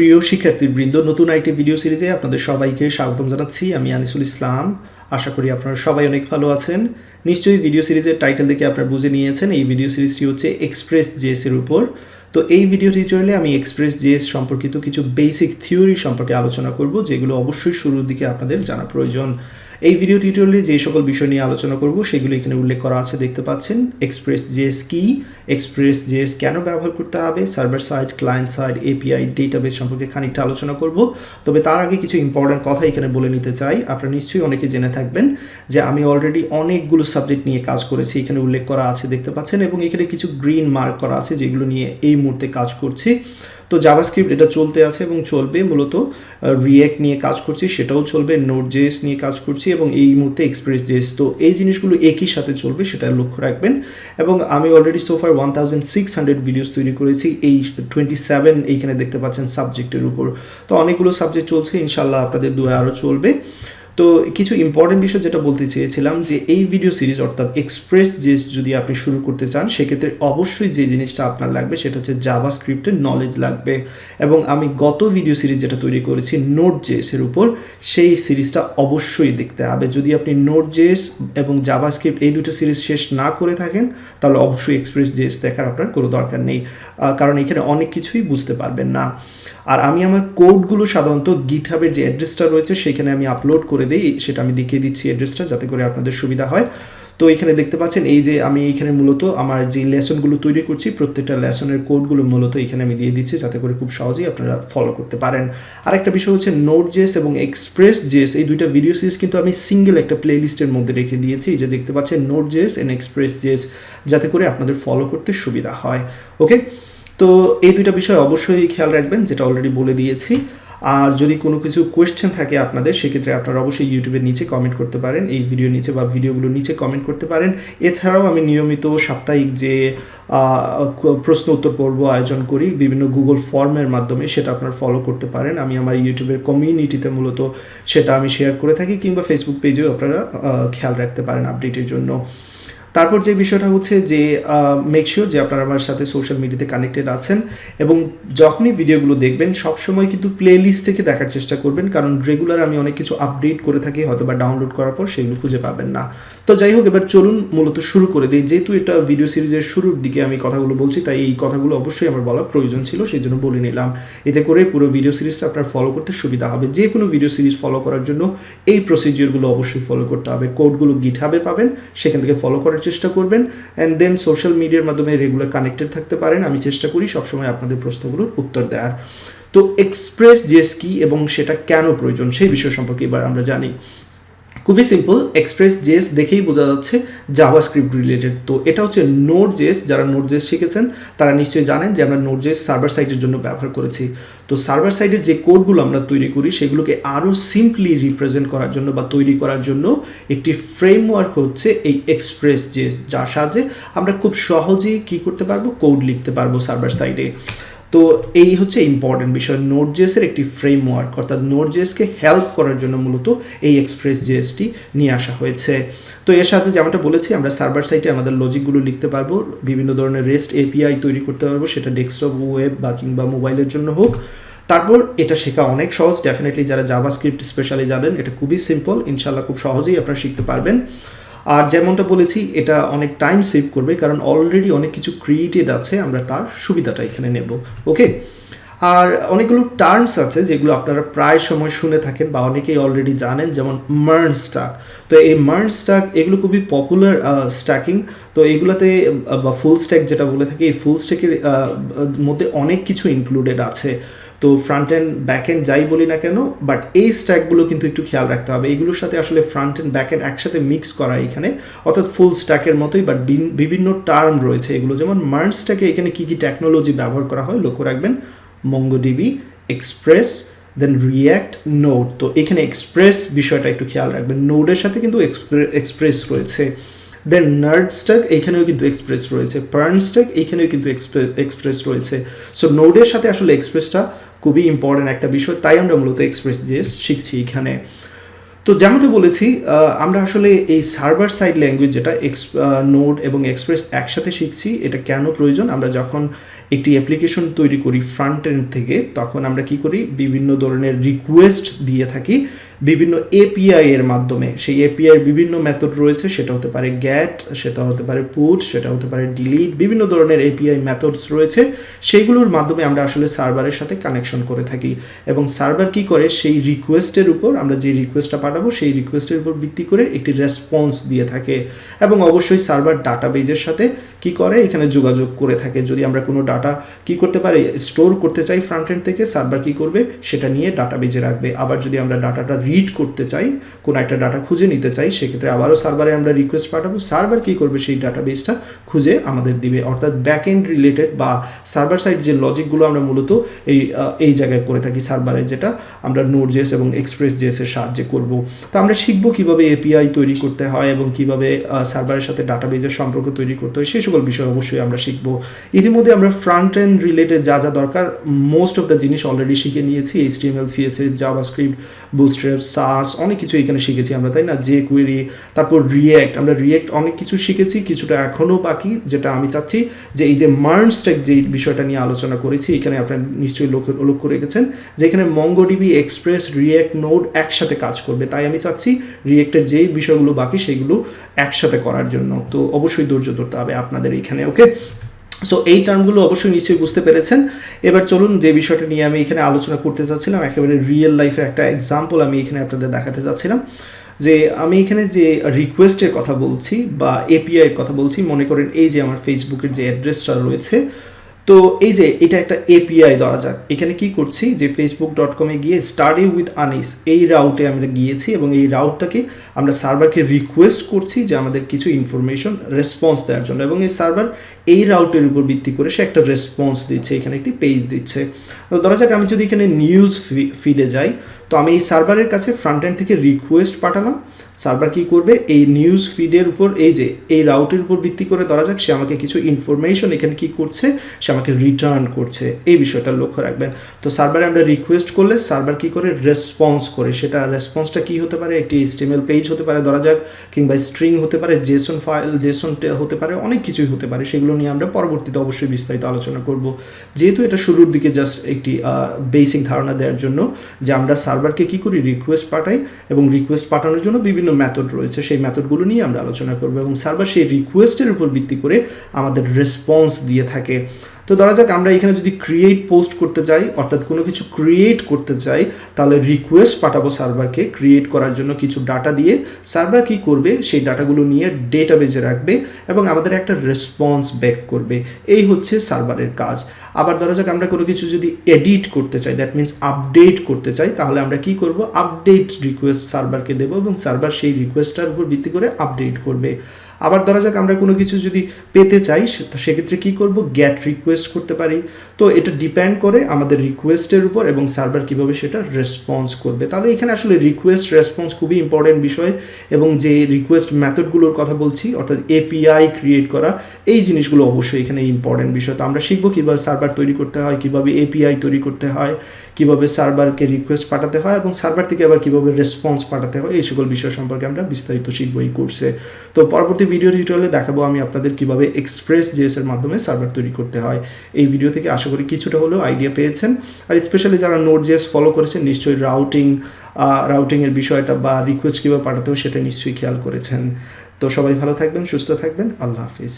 প্রিয় শিক্ষার্থীবৃন্দ, নতুন আরেকটি ভিডিও সিরিজে আপনাদের সবাইকে স্বাগতম জানাচ্ছি। আমি আনিসুল ইসলাম। আশা করি আপনারা সবাই অনেক ভালো আছেন। নিশ্চয়ই ভিডিও সিরিজের টাইটেল দেখে আপনারা বুঝে নিয়েছেন এই ভিডিও সিরিজটি হচ্ছে এক্সপ্রেস জেএস এর উপর। তো এই ভিডিও টিউটোরিয়ালে আমি এক্সপ্রেস জেএস সম্পর্কিত কিছু বেসিক থিওরি সম্পর্কে আলোচনা করব, যেগুলো অবশ্যই শুরুর দিকে আপনাদের জানা প্রয়োজন। এই ভিডিও টিউটোরিয়ালে যে সকল বিষয় নিয়ে আলোচনা করব সেগুলো এখানে উল্লেখ করা আছে, দেখতে পাচ্ছেন। এক্সপ্রেস জেএস কি, এক্সপ্রেস জেএস কেন ব্যবহার করতে হবে, server side, client side, API, database সম্পর্কে খানিকটা আলোচনা করব। তবে তার আগে কিছু ইম্পর্ট্যান্ট কথা এখানে বলে নিতে চাই। আপনারা নিশ্চয়ই অনেকে জেনে থাকবেন যে আমি অলরেডি অনেকগুলো সাবজেক্ট নিয়ে কাজ করেছি, এখানে উল্লেখ করা আছে, দেখতে পাচ্ছেন। এবং এখানে কিছু গ্রিন মার্ক করা আছে যেগুলো নিয়ে এই মুহূর্তে কাজ করছি। তো জাভাস্ক্রিপ্ট এটা চলতে আছে এবং চলবে। মূলত রিঅ্যাক্ট নিয়ে কাজ করছি, সেটাও চলবে। নোড জেএস নিয়ে কাজ করছি এবং এই মুহূর্তে এক্সপ্রেস জেএস। তো এই জিনিসগুলো একই সাথে চলবে, সেটা লক্ষ্য রাখবেন। এবং আমি অলরেডি সোফার 1600 ভিডিওস তৈরি করেছি এই 27 এইখানে দেখতে পাচ্ছেন সাবজেক্টের উপর। তো অনেকগুলো সাবজেক্ট চলছে, ইনশাল্লাহ আপনাদের দুয়ে আরও চলবে। তো কিছু ইম্পর্টেন্ট বিষয় যেটা বলতে চেয়েছিলাম যে এই ভিডিও সিরিজ অর্থাৎ এক্সপ্রেস জেএস যদি আপনি শুরু করতে চান, সেক্ষেত্রে অবশ্যই যে জিনিসটা আপনার লাগবে সেটা হচ্ছে জাভাস্ক্রিপ্টের নলেজ লাগবে। এবং আমি গত ভিডিও সিরিজ যেটা তৈরি করেছি নোড জেএসের উপর, সেই সিরিজটা অবশ্যই দেখতে হবে। যদি আপনি নোড জেএস এবং জাভাস্ক্রিপ্ট এই দুটো সিরিজ শেষ না করে থাকেন, তাহলে অবশ্যই এক্সপ্রেস জেএস দেখার আপনার কোনো দরকার নেই, কারণ এখানে অনেক কিছুই বুঝতে পারবেন না। আর আমি আমার কোডগুলো সাধারণত গিটহাবের যে অ্যাড্রেসটা রয়েছে সেখানে আমি আপলোড করে দিই, সেটা আমি দেখিয়ে দিচ্ছি অ্যাড্রেসটা, যাতে করে আপনাদের সুবিধা হয়। তো এখানে দেখতে পাচ্ছেন এই যে আমি এখানে মূলত আমার যে লেসনগুলো তৈরি করছি, প্রত্যেকটা লেসনের কোডগুলো মূলত এখানে আমি দিয়ে দিচ্ছি, যাতে করে খুব সহজেই আপনারা ফলো করতে পারেন। আরেকটা বিষয় হচ্ছে নোড জেএস এবং এক্সপ্রেস জেএস, এই দুইটা ভিডিও সিরিজ কিন্তু আমি সিঙ্গেল একটা প্লে লিস্টের মধ্যে রেখে দিয়েছি, যে দেখতে পাচ্ছেন Node JS and Express JS, যাতে করে আপনাদের ফলো করতে সুবিধা হয়। ওকে, তো এই দুইটা বিষয় অবশ্যই খেয়াল রাখবেন, যেটা অলরেডি বলে দিয়েছি। আর যদি কোনো কিছু কোয়েশ্চেন থাকে আপনাদের, সেক্ষেত্রে আপনারা অবশ্যই ইউটিউবের নিচে কমেন্ট করতে পারেন, এই ভিডিওর নিচে বা ভিডিওগুলোর নিচে কমেন্ট করতে পারেন। এছাড়াও আমি নিয়মিত সাপ্তাহিক যে প্রশ্ন উত্তর পর্ব আয়োজন করি বিভিন্ন গুগল ফর্মের মাধ্যমে, সেটা আপনারা ফলো করতে পারেন। আমি আমার ইউটিউবের কমিউনিটিতে মূলত সেটা আমি শেয়ার করে থাকি, কিংবা ফেসবুক পেজেও আপনারা খেয়াল রাখতে পারেন আপডেটের জন্য। তারপর যে বিষয়টা হচ্ছে যে মেক শিওর যে আপনারা আমার সাথে সোশ্যাল মিডিয়াতে কানেক্টেড আছেন, এবং যখনই ভিডিওগুলো দেখবেন সবসময় কিন্তু প্লে লিস্ট থেকে দেখার চেষ্টা করবেন, কারণ রেগুলার আমি অনেক কিছু আপডেট করে থাকি, হয়তো বা ডাউনলোড করার পর সেগুলো খুঁজে পাবেন না। তো যাই হোক, এবার চলুন মূলত শুরু করে দিই। যেহেতু এটা ভিডিও সিরিজের শুরুর দিকে আমি কথাগুলো বলছি, তাই এই কথাগুলো অবশ্যই আমার বলা প্রয়োজন ছিল, সেই জন্য বলে নিলাম। এতে করে পুরো ভিডিও সিরিজটা আপনার ফলো করতে সুবিধা হবে। যে কোনো ভিডিও সিরিজ ফলো করার জন্য এই প্রসিজিওরগুলো অবশ্যই ফলো করতে হবে। কোডগুলো গিটহাবে পাবেন, সেখান থেকে ফলো করার চেষ্টা করবেন। অ্যান্ড দেন সোশ্যাল মিডিয়ার মাধ্যমে রেগুলার কানেক্টেড থাকতে পারেন। আমি চেষ্টা করি সবসময় আপনাদের প্রশ্নগুলোর উত্তর দেওয়ার। তো এক্সপ্রেস জেএস কি এবং সেটা কেন প্রয়োজন, সেই বিষয় সম্পর্কে এবার আমরা জানি। খুবই সিম্পল, এক্সপ্রেস জেএস দেখেই বোঝা যাচ্ছে জাভাস্ক্রিপ্ট রিলেটেড। তো এটা হচ্ছে নোড জেএস। যারা নোড জেএস শিখেছেন তারা নিশ্চয়ই জানেন যে আমরা নোড জেএস সার্ভার সাইডের জন্য ব্যবহার করেছি। তো সার্ভার সাইডের যে কোডগুলো আমরা তৈরি করি, সেগুলোকে আরও সিম্পলি রিপ্রেজেন্ট করার জন্য বা তৈরি করার জন্য একটি ফ্রেমওয়ার্ক হচ্ছে এই এক্সপ্রেস জেএস, যার সাহায্যে আমরা খুব সহজেই কী করতে পারবো, কোড লিখতে পারবো সার্ভার সাইডে। তো এই হচ্ছে ইম্পর্টেন্ট বিষয়, নোড জেএসের একটি ফ্রেমওয়ার্ক, অর্থাৎ নোড জেএসকে হেল্প করার জন্য মূলত এই এক্সপ্রেস জেএসটি নিয়ে আসা হয়েছে। তো এর সাথে যেমনটা বলেছি, আমরা সার্ভার সাইটে আমাদের লজিকগুলো লিখতে পারবো, বিভিন্ন ধরনের রেস্ট এপিআই তৈরি করতে পারবো, সেটা ডেস্কটপ, ওয়েব বা কিংবা মোবাইলের জন্য হোক। তারপর এটা শেখা অনেক সহজ, ডেফিনেটলি যারা জাভাস্ক্রিপ্ট স্পেশালি জানেন, এটা খুবই সিম্পল, ইনশাল্লাহ খুব সহজেই আপনারা শিখতে পারবেন। আর যেমনটা বলেছি, এটা অনেক টাইম সেভ করবে, কারণ অলরেডি অনেক কিছু ক্রিয়েটেড আছে, আমরা তার সুবিধাটা এখানে নেব। ওকে, আর অনেকগুলো টার্মস আছে যেগুলো আপনারা প্রায় সময় শুনে থাকেন বা অনেকেই অলরেডি জানেন, যেমন মার্ন স্ট্যাক। তো এই মার্ন স্ট্যাক এগুলো খুবই পপুলার স্ট্যাকিং। তো এগুলোতে বা ফুল স্ট্যাক যেটা বলে থাকি, এই ফুল স্ট্যাকের মধ্যে অনেক কিছু ইনক্লুডেড আছে। তো ফ্রন্ট এন্ড ব্যাক এন্ড যাই বলি না কেন, বাট এই স্ট্যাকগুলো কিন্তু একটু খেয়াল রাখতে হবে। এগুলোর সাথে আসলে ফ্রন্ট এন্ড ব্যাক এন্ড একসাথে মিক্স করা এখানে, অর্থাৎ ফুল স্ট্যাকের মতোই, বাট বিভিন্ন টার্ম রয়েছে এগুলো। যেমন মার্ন স্ট্যাকে এখানে কী কী টেকনোলজি ব্যবহার করা হয় লক্ষ্য রাখবেন, MongoDB, এক্সপ্রেস, দেন রিঅ্যাক্ট, নোড। তো এখানে এক্সপ্রেস বিষয়টা একটু খেয়াল রাখবেন, নোডের সাথে কিন্তু এক্সপ্রেস রয়েছে। দেন নার্ড স্ট্যাক, এইখানেও কিন্তু এক্সপ্রেস রয়েছে। পার্ন স্ট্যাক, এইখানেও কিন্তু এক্সপ্রেস রয়েছে। সো নোডের সাথে আসলে এক্সপ্রেসটা খুবই ইম্পর্টেন্ট একটা বিষয়, তাই আমরা মূলত এক্সপ্রেস জেএস শিখছি এখানে। তো যেমনটা বলেছি আমরা আসলে এই সার্ভার সাইড ল্যাঙ্গুয়েজ যেটা নোড এবং এক্সপ্রেস একসাথে শিখছি, এটা কেন প্রয়োজন? আমরা যখন একটি অ্যাপ্লিকেশন তৈরি করি ফ্রন্ট এন্ড থেকে, তখন আমরা কি করি, বিভিন্ন ধরনের রিকোয়েস্ট দিয়ে থাকি বিভিন্ন এপিআই এর মাধ্যমে। সেই এপিআই এর বিভিন্ন মেথড রয়েছে, সেটা হতে পারে গ্যাট, সেটা হতে পারে পুট, সেটা হতে পারে ডিলিট, বিভিন্ন ধরনের এপিআই মেথডস রয়েছে। সেইগুলোর মাধ্যমে আমরা আসলে সার্ভারের সাথে কানেকশন করে থাকি এবং সার্ভার কি করে, সেই রিকোয়েস্টের উপর, আমরা যে রিকোয়েস্টটা পাঠাবো সেই রিকোয়েস্টের উপর ভিত্তি করে একটি রেসপন্স দিয়ে থাকে। এবং অবশ্যই সার্ভার ডাটাবেজের সাথে কি করে, এখানে যোগাযোগ করে থাকে। যদি আমরা কোনো ডাটা কি করতে পারি, স্টোর করতে চাই ফ্রন্ট এন্ড থেকে, সার্ভার কি করবে, সেটা নিয়ে ডাটাবেজে রাখবে। আবার যদি আমরা ডাটাটা রিড করতে চাই, কোনো একটা ডাটা খুঁজে নিতে চাই, সেক্ষেত্রে আবারও সার্ভারে আমরা রিকোয়েস্ট পাঠাবো, সার্ভার কি করবে, সেই ডাটাবেসটা খুঁজে আমাদের দিবে। অর্থাৎ ব্যাক এন্ড রিলেটেড বা সার্ভার সাইড যে লজিকগুলো আমরা মূলত এই জায়গায় করে থাকি সার্ভারে, যেটা আমরা নোড.js এবং এক্সপ্রেস.js এর সাহায্যে করব। তো আমরা শিখবো কিভাবে এপিআই তৈরি করতে হয় এবং কিভাবে সার্ভারের সাথে ডাটাবেজের সম্পর্ক তৈরি করতে হয়, সেই সকল বিষয় অবশ্যই আমরা শিখবো। ইতিমধ্যে আমরা ফ্রন্ট এন্ড রিলেটেড যা যা দরকার মোস্ট অফ দ্য জিনিস অলরেডি শিখে নিয়েছি। HTML, CSS, জাভাস্ক্রিপ্ট, বুটস্ট্র্যাপ, সাস, অনেক কিছু এখানে শিখেছি আমরা, তাই না? jQuery, তারপর রিয়্যাক্ট, আমরা রিয়্যাক্ট অনেক কিছু শিখেছি, কিছুটা এখনও বাকি। যেটা আমি চাচ্ছি যে এই যে মার্জ ট্যাগ যে বিষয়টা নিয়ে আলোচনা করেছি, এখানে আপনারা নিশ্চয়ই লক্ষ্য রেখেছেন যে এখানে MongoDB, এক্সপ্রেস, রিয়্যাক্ট, নোড একসাথে কাজ করবে। তাই আমি চাচ্ছি রিয়্যাক্টের যেই বিষয়গুলো বাকি সেগুলো একসাথে করার জন্য। তো অবশ্যই ধৈর্য ধরতে হবে আপনাদের এইখানে, ওকে? সো এই টার্মগুলো অবশ্যই নিশ্চয়ই বুঝতে পেরেছেন। এবার চলুন যে বিষয়টা নিয়ে আমি এখানে আলোচনা করতে চাচ্ছিলাম, একেবারে রিয়েল লাইফের একটা এক্সাম্পল আমি এখানে আপনাদের দেখাতে চাচ্ছিলাম। যে আমি এখানে যে রিকোয়েস্টের কথা বলছি বা এপিআই এর কথা বলছি, মনে করেন এই যে আমার ফেসবুকের যে অ্যাড্রেসটা রয়েছে, তো এই যে এটা একটা এপিআই ধরা যাক। এখানে কি করছি, যে facebook.com-এ গিয়ে স্টাডি উইথ আনিস এই রাউটে আমরা গিয়েছি এবং এই রাউটটাকে আমরা সার্ভারকে রিকোয়েস্ট করছি যে আমাদের কিছু ইনফরমেশন রেসপন্স দেওয়ার জন্য, এবং এই সার্ভার এই রাউটের উপর ভিত্তি করে সে একটা রেসপন্স দিচ্ছে, এখানে একটি পেজ দিচ্ছে। তো ধরা যাক আমি যদি এখানে নিউজ ফিডে যাই, তো আমি এই সার্ভারের কাছে ফ্রন্ট এন্ড থেকে রিকোয়েস্ট পাঠালাম। সার্ভার কি করবে, এই নিউজ ফিডের উপর এই যে এই রাউটের উপর ভিত্তি করে ধরা যাক সে আমাকে কিছু ইনফরমেশন এখানে কি করছে, সে আমাকে রিটার্ন করছে। এই বিষয়টা লক্ষ্য রাখবেন। তো সার্ভারে আমরা রিকোয়েস্ট করলে সার্ভার কি করে, রেসপন্স করে। সেটা রেসপন্সটা কি হতে পারে, একটি HTML পেজ হতে পারে ধরা যাক, কিংবা স্ট্রিং হতে পারে, জেসন ফাইল, জেসন হতে পারে, অনেক কিছুই হতে পারে। সেগুলো নিয়ে আমরা পরবর্তীতে অবশ্যই বিস্তারিত আলোচনা করব। যেহেতু এটা শুরুর দিকে জাস্ট একটি বেসিক ধারণা দেওয়ার জন্য যে আমরা সার্ভারকে কি করি, রিকোয়েস্ট পাঠাই, এবং রিকোয়েস্ট পাঠানোর জন্য বিভিন্ন মেথড রয়েছে, সেই মেথডগুলো নিয়ে আমরা আলোচনা করব, এবং সার্ভার সেই রিকোয়েস্টের উপর ভিত্তি করে আমাদের রেসপন্স দিয়ে থাকে। তো ধরা যাক আমরা এখানে যদি ক্রিয়েট পোস্ট করতে চাই, অর্থাৎ কোনো কিছু ক্রিয়েট করতে চাই, তাহলে রিকোয়েস্ট পাঠাবো সার্ভারকে ক্রিয়েট করার জন্য কিছু ডাটা দিয়ে। সার্ভার কি করবে, সেই ডাটাগুলো নিয়ে ডেটাবেজে রাখবে এবং আমাদের একটা রেসপন্স ব্যাক করবে। এই হচ্ছে সার্ভারের কাজ। আবার ধরা যাক আমরা কোনো কিছু যদি এডিট করতে চাই, দ্যাট মিনস আপডেট করতে চাই, তাহলে আমরা কি করব, আপডেট রিকোয়েস্ট সার্ভারকে দেবো এবং সার্ভার সেই রিকোয়েস্টটার উপর ভিত্তি করে আপডেট করবে। আবার ধরা যাক আমরা কোনো কিছু যদি পেতে চাই, সেক্ষেত্রে কি করব, গেট রিকোয়েস্ট করতে পারি। তো এটা ডিপেন্ড করে আমাদের রিকোয়েস্টের উপর এবং সার্ভার কীভাবে সেটা রেসপন্স করবে। তাহলে এখানে আসলে রিকোয়েস্ট রেসপন্স খুবই ইম্পর্টেন্ট বিষয়, এবং যে রিকোয়েস্ট মেথডগুলোর কথা বলছি, অর্থাৎ এপিআই ক্রিয়েট করা, এই জিনিসগুলো অবশ্যই এখানে ইম্পর্টেন্ট বিষয়। তো আমরা শিখবো কীভাবে সার্ভার তৈরি করতে হয়, কীভাবে এপিআই তৈরি করতে হয়, কীভাবে সার্ভারকে রিকোয়েস্ট পাঠাতে হয়, এবং সার্ভার থেকে আবার কীভাবে রেসপন্স পাঠাতে হয়, এই সকল বিষয় সম্পর্কে আমরা বিস্তারিত শিখবো এই কোর্সে। তো পরবর্তী ভিডিও টিউটোরিয়ালে দেখাবো আমি আপনাদের কীভাবে এক্সপ্রেস.js এর মাধ্যমে সার্ভার তৈরি করতে হয়। এই ভিডিও থেকে আশা করি কিছুটা হলেও আইডিয়া পেয়েছেন। আর স্পেশালি যারা নোড.js ফলো করেছেন, নিশ্চয়ই রাউটিংয়ের বিষয়টা বা রিকোয়েস্ট কীভাবে পাঠাতে হয় সেটা নিশ্চয়ই খেয়াল করেছেন। তো সবাই ভালো থাকবেন, সুস্থ থাকবেন, আল্লাহ হাফিজ।